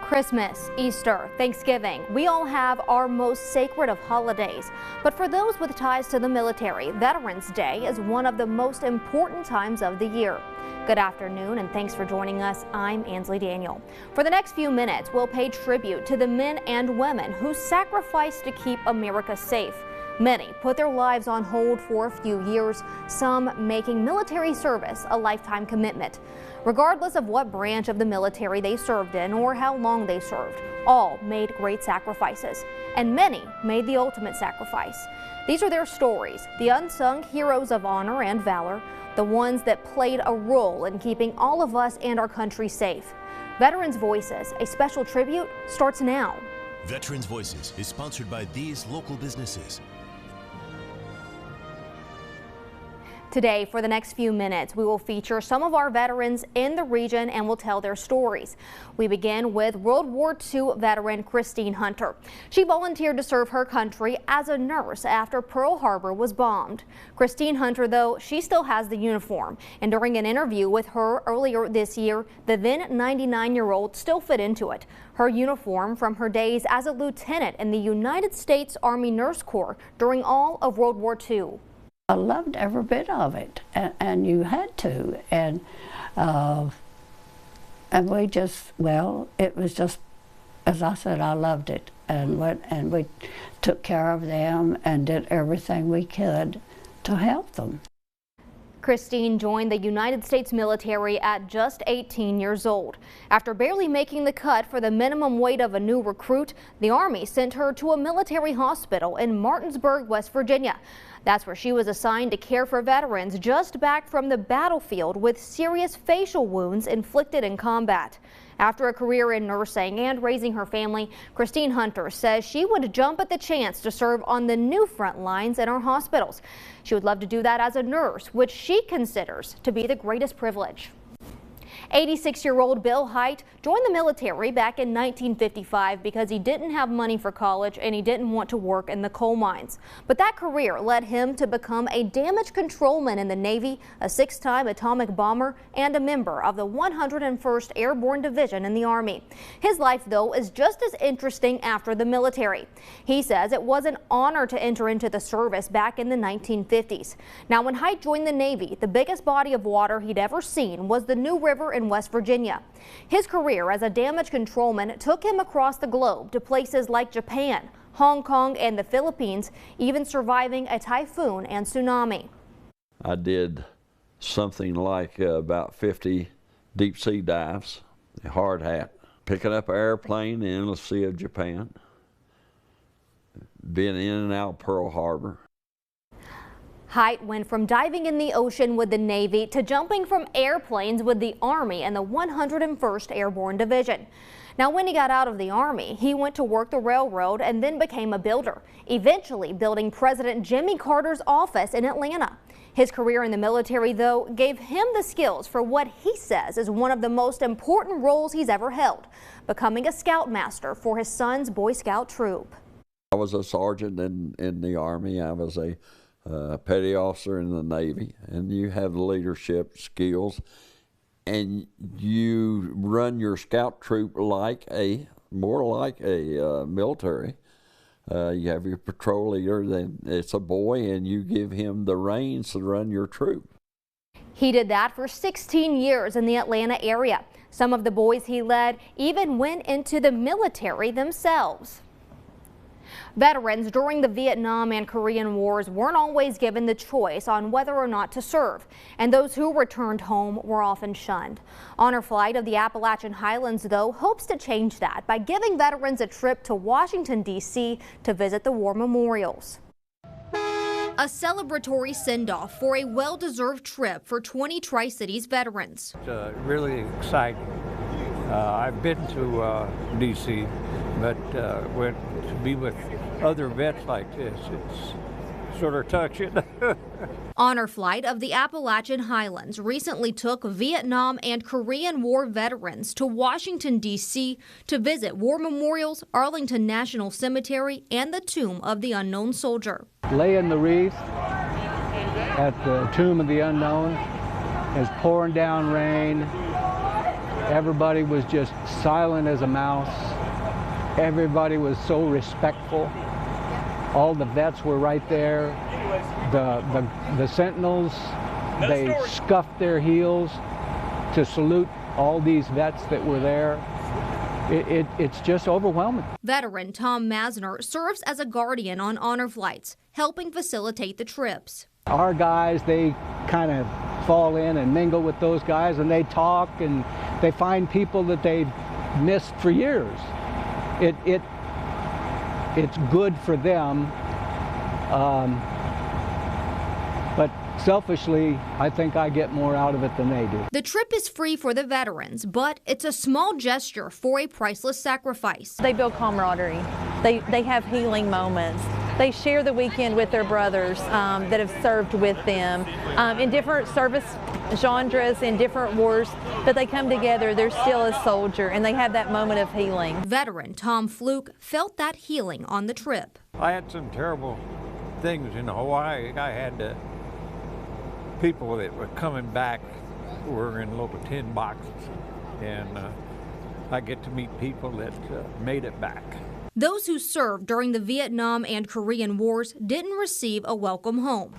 Christmas, Easter, Thanksgiving, we all have our most sacred of holidays. But for those with ties to the military, Veterans Day is one of the most important times of the year. Good afternoon and thanks for joining us. I'm Ansley Daniel. For the next few minutes, we'll pay tribute to the men and women who sacrificed to keep America safe. Many put their lives on hold for a few years, some making military service a lifetime commitment. Regardless of what branch of the military they served in or how long they served, all made great sacrifices, and many made the ultimate sacrifice. These are their stories, the unsung heroes of honor and valor, the ones that played a role in keeping all of us and our country safe. Veterans Voices, a special tribute, starts now. Veterans Voices is sponsored by these local businesses. Today, for the next few minutes, we will feature some of our veterans in the region and will tell their stories. We begin with World War II veteran Christine Hunter. She volunteered to serve her country as a nurse after Pearl Harbor was bombed. Christine Hunter, though, she still has the uniform, and during an interview with her earlier this year, the then 99-year-old still fit into it. Her uniform from her days as a lieutenant in the United States Army Nurse Corps during all of World War II. I loved every bit of it, and you had to, and we just, well, it was just, as I said, I loved it, and we took care of them and did everything we could to help them. Christine joined the United States military at just 18 years old. After barely making the cut for the minimum weight of a new recruit, the Army sent her to a military hospital in Martinsburg, West Virginia. That's where she was assigned to care for veterans just back from the battlefield with serious facial wounds inflicted in combat. After a career in nursing and raising her family, Christine Hunter says she would jump at the chance to serve on the new front lines in our hospitals. She would love to do that as a nurse, which she considers to be the greatest privilege. 86-year-old Bill Hite joined the military back in 1955 because he didn't have money for college and he didn't want to work in the coal mines. But that career led him to become a damage controlman in the Navy, a 6-time atomic bomber, and a member of the 101st Airborne Division in the Army. His life, though, is just as interesting after the military. He says it was an honor to enter into the service back in the 1950s. Now, when Hite joined the Navy, the biggest body of water he'd ever seen was the New River in West Virginia. His career as a damage controlman took him across the globe to places like Japan, Hong Kong, and the Philippines, even surviving a typhoon and tsunami. I did something like about 50 deep sea dives, a hard hat, picking up an airplane in the Sea of Japan, being in and out of Pearl Harbor. Hite went from diving in the ocean with the Navy to jumping from airplanes with the Army and the 101st Airborne Division. Now, when he got out of the Army, he went to work the railroad and then became a builder, eventually building President Jimmy Carter's office in Atlanta. His career in the military, though, gave him the skills for what he says is one of the most important roles he's ever held, becoming a scoutmaster for his son's Boy Scout troop. I was a sergeant in the Army. I was a petty officer in the Navy, and you have leadership skills, and you run your scout troop more like a military. You have your patrol leader, then it's a boy, and you give him the reins to run your troop. He did that for 16 years in the Atlanta area. Some of the boys he led even went into the military themselves. Veterans during the Vietnam and Korean Wars weren't always given the choice on whether or not to serve, and those who returned home were often shunned. Honor Flight of the Appalachian Highlands, though, hopes to change that by giving veterans a trip to Washington, D.C. to visit the war memorials. A celebratory send-off for a well-deserved trip for 20 Tri-Cities veterans. It's really exciting. I've been to D.C., but to be with other vets like this, it's sort of touching. Honor Flight of the Appalachian Highlands recently took Vietnam and Korean War veterans to Washington, D.C. to visit war memorials, Arlington National Cemetery, and the Tomb of the Unknown Soldier. Laying the wreath at the Tomb of the Unknown, as pouring down rain, Everybody was just silent as a mouse. Everybody was so respectful. All the vets were right there. The sentinels, they scuffed their heels to salute all these vets that were there. It's just overwhelming. Veteran Tom Masner serves as a guardian on honor flights, helping facilitate the trips. Our guys, they kind of fall in and mingle with those guys, and they talk and they find people that they've missed for years. It's good for them, but selfishly, I think I get more out of it than they do. The trip is free for the veterans, but it's a small gesture for a priceless sacrifice. They build camaraderie. They have healing moments. They share the weekend with their brothers that have served with them in different service genres, in different wars, but they come together. They're still a soldier, and they have that moment of healing. Veteran Tom Fluke felt that healing on the trip. I had some terrible things in Hawaii. I had people that were coming back were in little tin boxes, and I get to meet people that made it back. Those who served during the Vietnam and Korean Wars didn't receive a welcome home.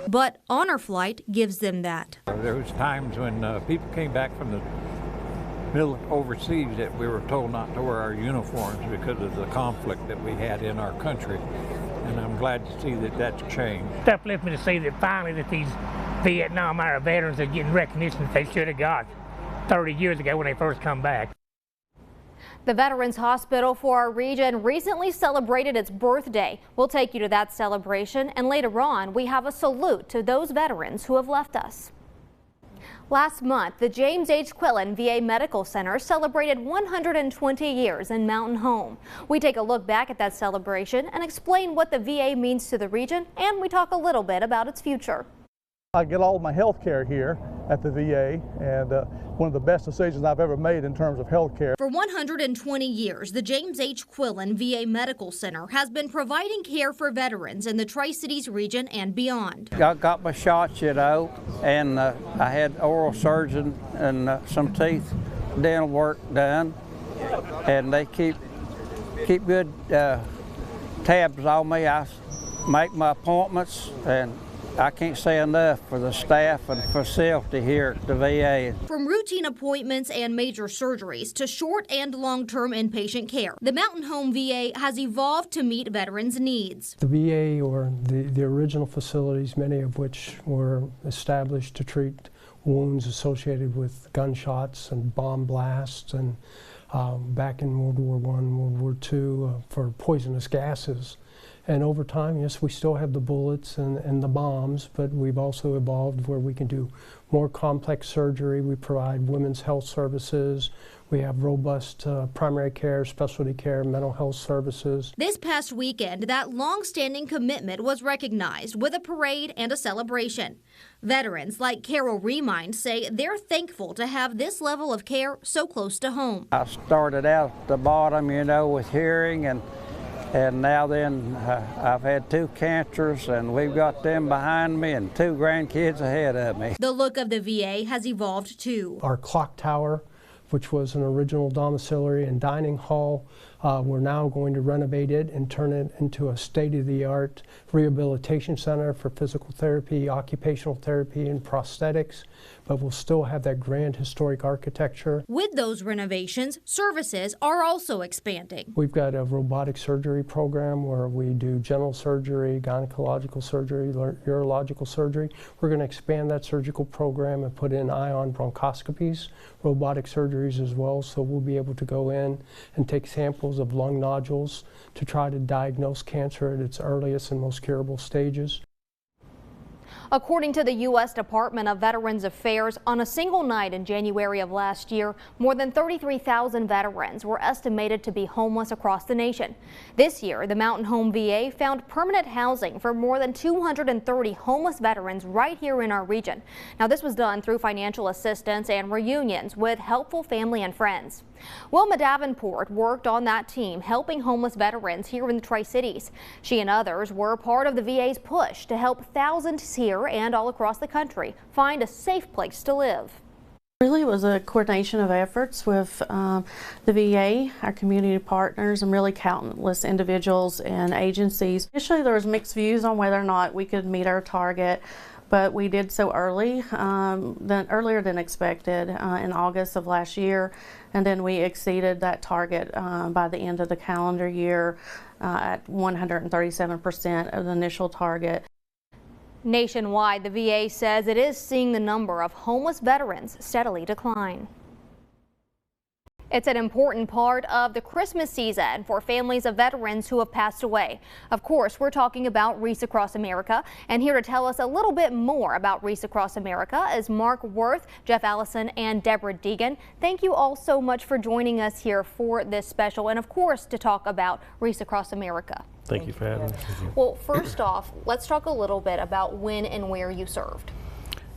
But Honor Flight gives them that. There was times when people came back from the overseas that we were told not to wear our uniforms because of the conflict that we had in our country. And I'm glad to see that that's changed. It uplifts me to see that finally that these Vietnam era veterans are getting recognition that they should have got 30 years ago when they first come back. The Veterans Hospital for our region recently celebrated its birthday. We'll take you to that celebration, and later on we have a salute to those veterans who have left us. Last month, the James H. Quillen VA Medical Center celebrated 120 years in Mountain Home. We take a look back at that celebration and explain what the VA means to the region, and we talk a little bit about its future. I get all of my health care here at the VA, and one of the best decisions I've ever made in terms of health care. For 120 years, the James H. Quillen VA Medical Center has been providing care for veterans in the Tri-Cities region and beyond. I got my shots, you know, and I had oral surgeon and some teeth dental work done, and they keep good tabs on me. I make my appointments, and I can't say enough for the staff and facility here at the VA. From routine appointments and major surgeries to short and long-term inpatient care, the Mountain Home VA has evolved to meet veterans' needs. The VA, or the original facilities, many of which were established to treat wounds associated with gunshots and bomb blasts, and back in World War I, World War II, for poisonous gases. And over time, yes, we still have the bullets and the bombs, but we've also evolved where we can do more complex surgery. We provide women's health services. We have robust primary care, specialty care, mental health services. This past weekend, that long-standing commitment was recognized with a parade and a celebration. Veterans like Carol Remind say they're thankful to have this level of care so close to home. I started out at the bottom, you know, with hearing, and now then I've had 2 cancers, and we've got them behind me and 2 grandkids ahead of me. The look of the VA has evolved too. Our clock tower, which was an original domiciliary and dining hall, we're now going to renovate it and turn it into a state-of-the-art rehabilitation center for physical therapy, occupational therapy, and prosthetics, but we'll still have that grand historic architecture. With those renovations, services are also expanding. We've got a robotic surgery program where we do general surgery, gynecological surgery, urological surgery. We're going to expand that surgical program and put in ion bronchoscopies, robotic surgeries as well, so we'll be able to go in and take samples of lung nodules to try to diagnose cancer at its earliest and most curable stages. According to the U.S. Department of Veterans Affairs, on a single night in January of last year, more than 33,000 veterans were estimated to be homeless across the nation. This year, the Mountain Home VA found permanent housing for more than 230 homeless veterans right here in our region. Now, this was done through financial assistance and reunions with helpful family and friends. Wilma Davenport worked on that team helping homeless veterans here in the Tri-Cities. She and others were part of the VA's push to help thousands here and all across the country find a safe place to live. Really, it was a coordination of efforts with the VA, our community partners, and really countless individuals and agencies. Initially, there was mixed views on whether or not we could meet our target, but we did so earlier than expected in August of last year, and then we exceeded that target by the end of the calendar year at 137% of the initial target. Nationwide, the VA says it is seeing the number of homeless veterans steadily decline. It's an important part of the Christmas season for families of veterans who have passed away. Of course, we're talking about Reese Across America, and here to tell us a little bit more about Reese Across America is Mark Worth, Jeff Allison, and Deborah Deegan. Thank you all so much for joining us here for this special, and of course to talk about Reese Across America. Thank you for having us. Well, first off, let's talk a little bit about when and where you served.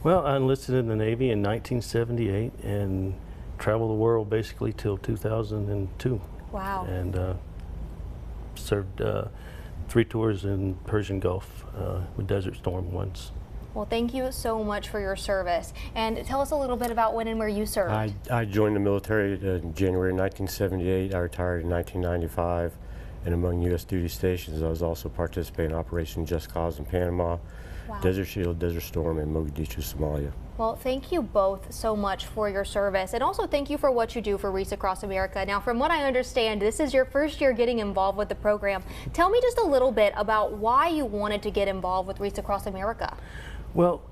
Well, I enlisted in the Navy in 1978 and traveled the world basically till 2002. Wow. And served 3 tours in Persian Gulf with Desert Storm once. Well, thank you so much for your service. And tell us a little bit about when and where you served. I joined the military in January 1978. I retired in 1995. And among U.S. duty stations, I was also participating in Operation Just Cause in Panama, Wow. Desert Shield, Desert Storm, and Mogadishu, Somalia. Well, thank you both so much for your service, and also thank you for what you do for Reese Across America. Now, from what I understand, this is your first year getting involved with the program. Tell me just a little bit about why you wanted to get involved with Reese Across America. Well,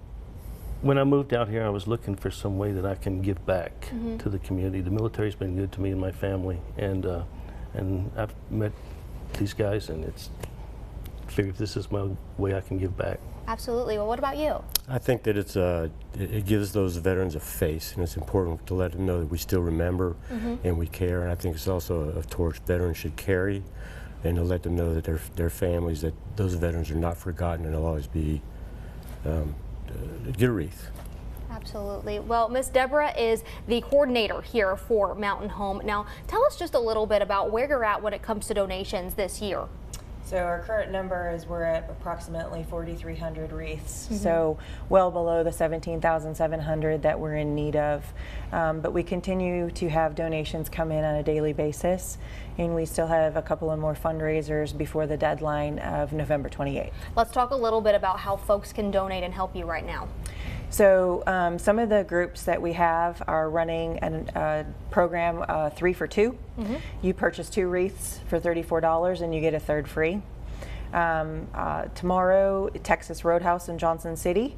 when I moved out here, I was looking for some way that I can give back to the community. The military's been good to me and my family, and I've met these guys, and it's figured this is my way I can give back. Absolutely. Well, what about you? I think that it gives those veterans a face, and it's important to let them know that we still remember and we care. And I think it's also a torch veterans should carry, and to let them know that their families, that those veterans are not forgotten and they'll always be get a wreath. Absolutely. Well, Miss Deborah is the coordinator here for Mountain Home. Now, tell us just a little bit about where you're at when it comes to donations this year. So our current number is we're at approximately 4,300 wreaths, so well below the 17,700 that we're in need of. But we continue to have donations come in on a daily basis, and we still have a couple of more fundraisers before the deadline of November 28th. Let's talk a little bit about how folks can donate and help you right now. So some of the groups that we have are running a program 3 for 2. You purchase 2 wreaths for $34 and you get a third free. Tomorrow, Texas Roadhouse in Johnson City,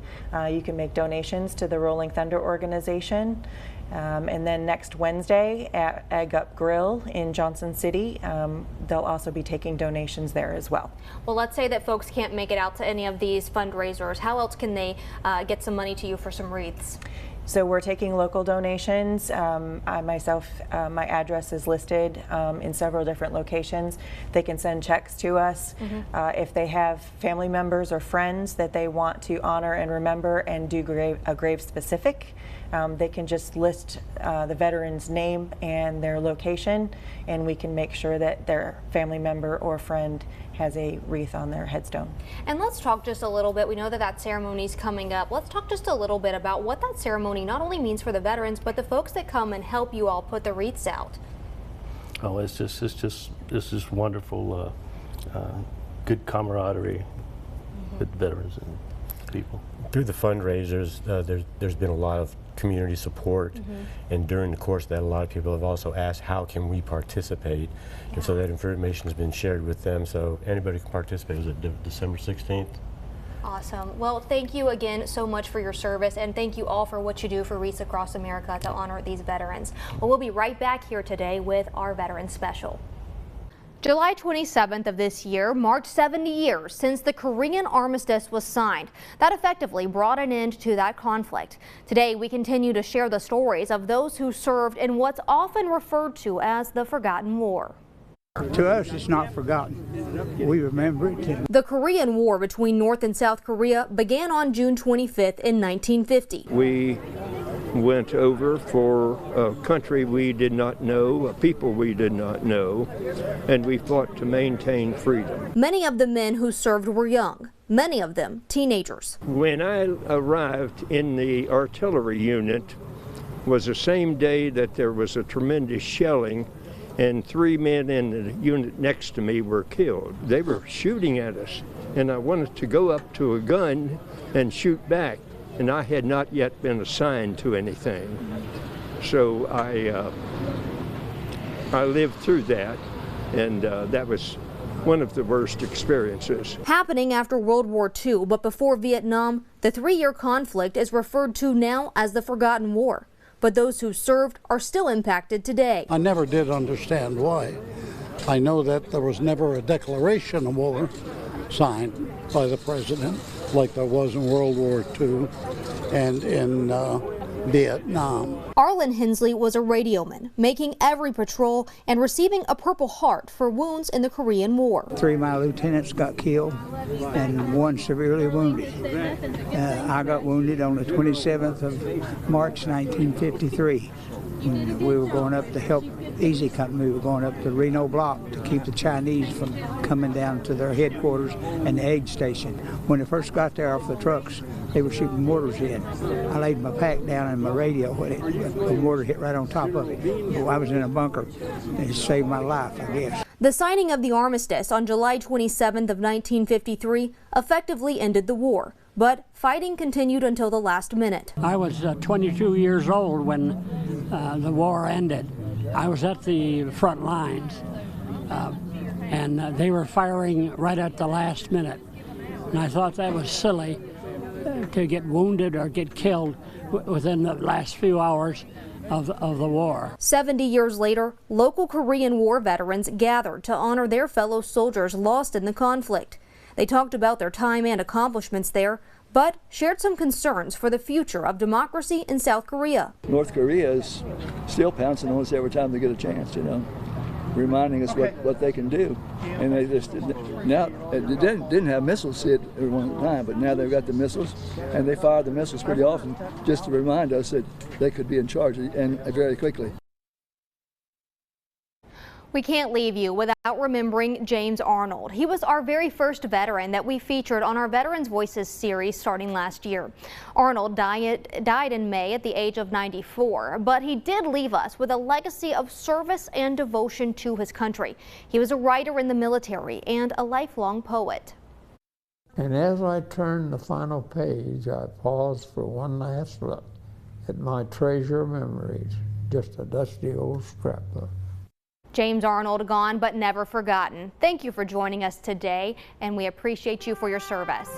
you can make donations to the Rolling Thunder organization. And then next Wednesday at Egg Up Grill in Johnson City, they'll also be taking donations there as well. Well, let's say that folks can't make it out to any of these fundraisers. How else can they get some money to you for some wreaths? So we're taking local donations. I myself, my address is listed in several different locations. They can send checks to us. If they have family members or friends that they want to honor and remember and do a grave specific, they can just list the veteran's name and their location, and we can make sure that their family member or friend has a wreath on their headstone. And let's talk just a little bit. We know that that ceremony is coming up. Let's talk just a little bit about what that ceremony not only means for the veterans, but the folks that come and help you all put the wreaths out. Oh, it's just wonderful, good camaraderie with veterans and people. Through the fundraisers, there's been a lot of community support, and during the course of that, a lot of people have also asked, how can we participate? And so that information has been shared with them, so anybody can participate. Is it December 16th? Awesome. Well, thank you again so much for your service, and thank you all for what you do for Reese Across America to honor these veterans. Well, we'll be right back here today with our Veterans Special. July 27th of this year marked 70 years since the Korean armistice was signed. That effectively brought an end to that conflict. Today, we continue to share the stories of those who served in what's often referred to as the Forgotten War. To us, it's not forgotten. We remember it. The Korean War between North and South Korea began on June 25th in 1950. We went over for a country we did not know, a people we did not know, and we fought to maintain freedom. Many of the men who served were young, many of them teenagers. When I arrived in the artillery unit, was the same day that there was a tremendous shelling and 3 men in the unit next to me were killed. They were shooting at us, and I wanted to go up to a gun and shoot back, and I had not yet been assigned to anything. So I lived through that, and that was one of the worst experiences. Happening after World War II, but before Vietnam, the 3-year conflict is referred to now as the Forgotten War. But those who served are still impacted today. I never did understand why. I know that there was never a declaration of war signed by the president like there was in World War II and in Vietnam. Arlen Hensley was a radioman, making every patrol and receiving a Purple Heart for wounds in the Korean War. 3 of my lieutenants got killed and 1 severely wounded. I got wounded on the 27th of March 1953. We were going up to help Easy Company. We were going up the Reno block to keep the Chinese from coming down to their headquarters and the aid station. When they first got there off the trucks, they were shooting mortars in. I laid my pack down in my radio when the mortar hit right on top of it. I was in a bunker, and it saved my life, I guess. The signing of the armistice on July 27th of 1953 effectively ended the war, but fighting continued until the last minute. I was 22 years old when the war ended. I was at the front lines, and they were firing right at the last minute. And I thought that was silly to get wounded or get killed within the last few hours of the war. 70 years later, local Korean War veterans gathered to honor their fellow soldiers lost in the conflict. They talked about their time and accomplishments there, but shared some concerns for the future of democracy in South Korea. North Korea is still pouncing on us every time they get a chance, you know, reminding us what they can do. And they just now they didn't have missiles at one time, but now they've got the missiles, and they fire the missiles pretty often just to remind us that they could be in charge and very quickly. We can't leave you without remembering James Arnold. He was our very first veteran that we featured on our Veterans Voices series starting last year. Arnold died in May at the age of 94, but he did leave us with a legacy of service and devotion to his country. He was a writer in the military and a lifelong poet. And as I turned the final page, I paused for one last look at my treasure of memories, just a dusty old scrapbook. James Arnold, gone but never forgotten. Thank you for joining us today, and we appreciate you for your service.